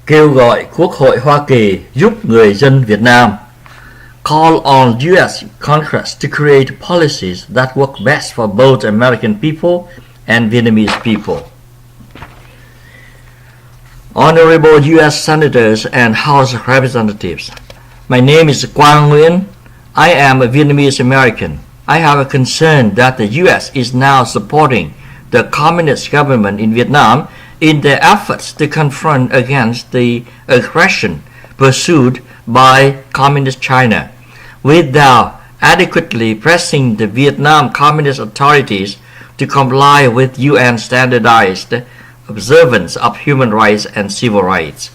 Kêu gọi Quốc hội Hoa Kỳ giúp người dân Việt Nam. Call on U.S. Congress to create policies that work best for both American people and Vietnamese people. Honorable U.S. Senators and House of Representatives, my name is Quang Nguyen. I am a Vietnamese American. I have a concern that the U.S. is now supporting the communist government in Vietnam in their efforts to confront against the aggression pursued by Communist China, without adequately pressing the Vietnam Communist authorities to comply with UN standardized observance of human rights and civil rights.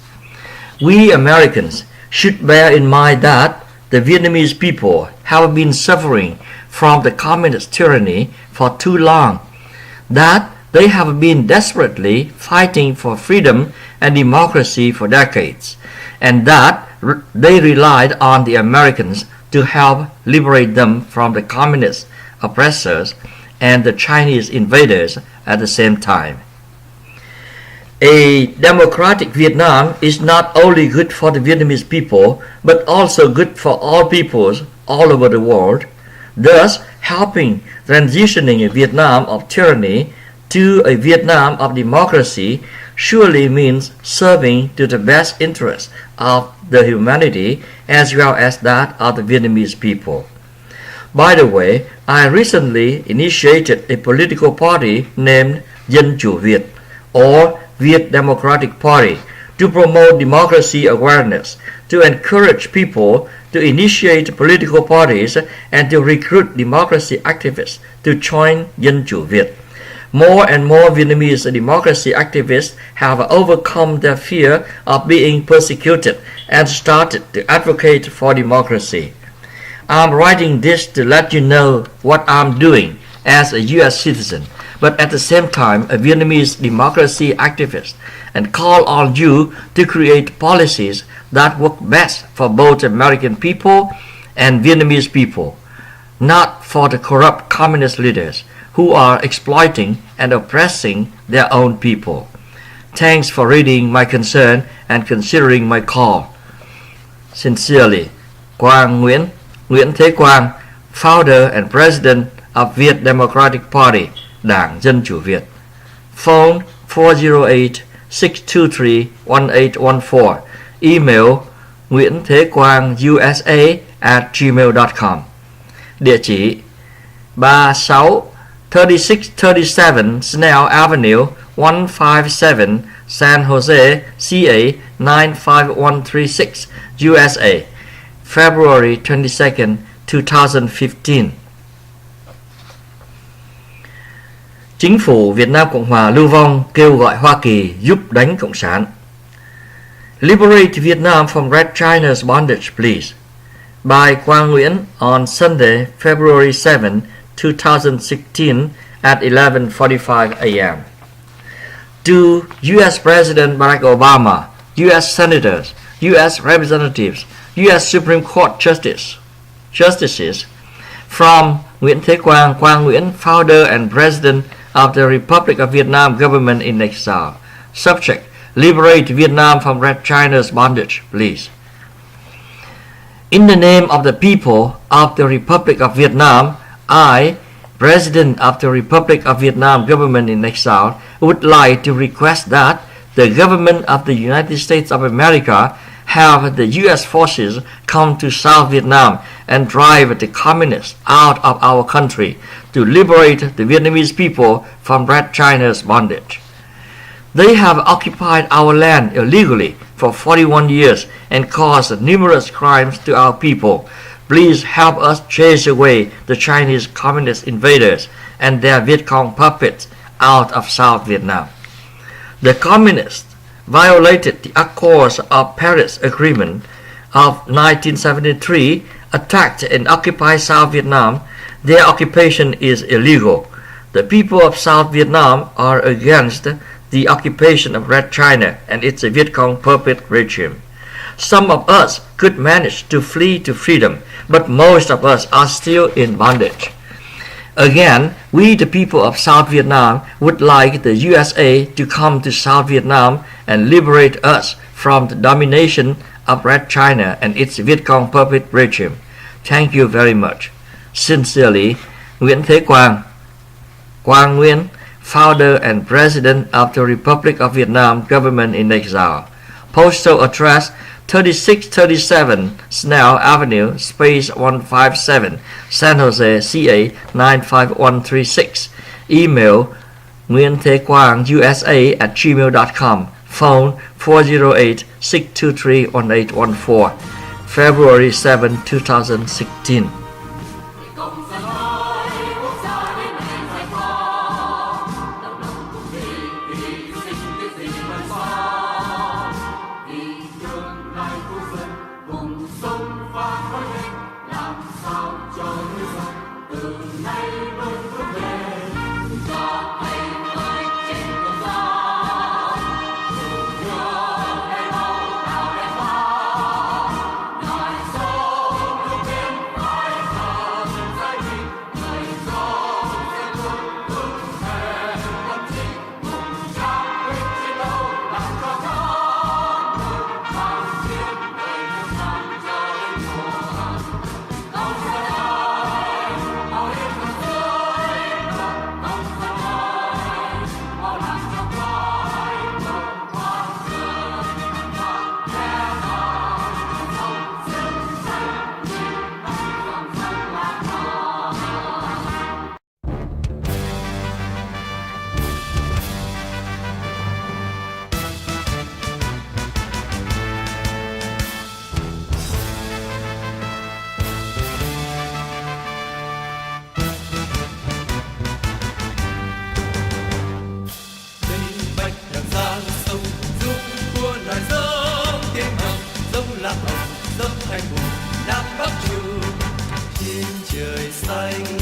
We Americans should bear in mind that the Vietnamese people have been suffering from the communist tyranny for too long, that they have been desperately fighting for freedom and democracy for decades, and that they relied on the Americans to help liberate them from the communist oppressors and the Chinese invaders at the same time. A democratic Vietnam is not only good for the Vietnamese people, but also good for all peoples all over the world, thus helping transitioning a Vietnam of tyranny to a Vietnam of democracy surely means serving to the best interests of the humanity as well as that of the Vietnamese people. By the way, I recently initiated a political party named Dân Việt, or Viet Democratic Party, to promote democracy awareness, to encourage people to initiate political parties, and to recruit democracy activists to join Dân Việt. More and more Vietnamese democracy activists have overcome their fear of being persecuted and started to advocate for democracy. I'm writing this to let you know what I'm doing as a U.S. citizen, but at the same time a Vietnamese democracy activist, and call on you to create policies that work best for both American people and Vietnamese people, not for the corrupt communist leaders who are exploiting and oppressing their own people. Thanks for reading my concern and considering my call. Sincerely, Quang Nguyen, Nguyễn Thế Quang, founder and president of Viet Democratic Party, Đảng Dân Chủ Việt. Phone 408-623-1814. Email nguyenthekwangusa@gmail.com. Địa chỉ 3637 Snell Avenue, 157, San Jose, CA 95136, USA, February 22nd, 2015. Chính phủ Việt Nam Cộng hòa lưu vong kêu gọi Hoa Kỳ giúp đánh Cộng sản. Liberate Vietnam from Red China's bondage, please. By Quang Nguyen on Sunday, February 7, 2016 at 11:45 a.m. To U.S. President Barack Obama, U.S. Senators, U.S. Representatives, U.S. Supreme Court Justices, from Nguyễn Thế Quang, Quang Nguyễn, founder and president of the Republic of Vietnam Government in Exile. Subject: Liberate Vietnam from Red China's bondage, please. In the name of the people of the Republic of Vietnam, I, President of the Republic of Vietnam Government in Exile, would like to request that the government of the United States of America have the U.S. forces come to South Vietnam and drive the communists out of our country to liberate the Vietnamese people from Red China's bondage. They have occupied our land illegally for 41 years and caused numerous crimes to our people. Please help us chase away the Chinese communist invaders and their Viet Cong puppets out of South Vietnam. The communists violated the Accords of Paris Agreement of 1973, attacked and occupied South Vietnam. Their occupation is illegal. The people of South Vietnam are against the occupation of Red China and its Viet Cong puppet regime. Some of us could manage to flee to freedom, but most of us are still in bondage. Again, we the people of South Vietnam would like the USA to come to South Vietnam and liberate us from the domination of Red China and its Viet Cong puppet regime. Thank you very much. Sincerely, Nguyễn Thế Quang, Quang Nguyen, founder and president of the Republic of Vietnam Government in Exile. Postal address 3637 Snell Avenue, space 157, San Jose, CA 95136. Email nguyenthquangusa@gmail.com. Phone 408-623-1814. February 7, 2016. Nam Bắc Trung, trên trời xanh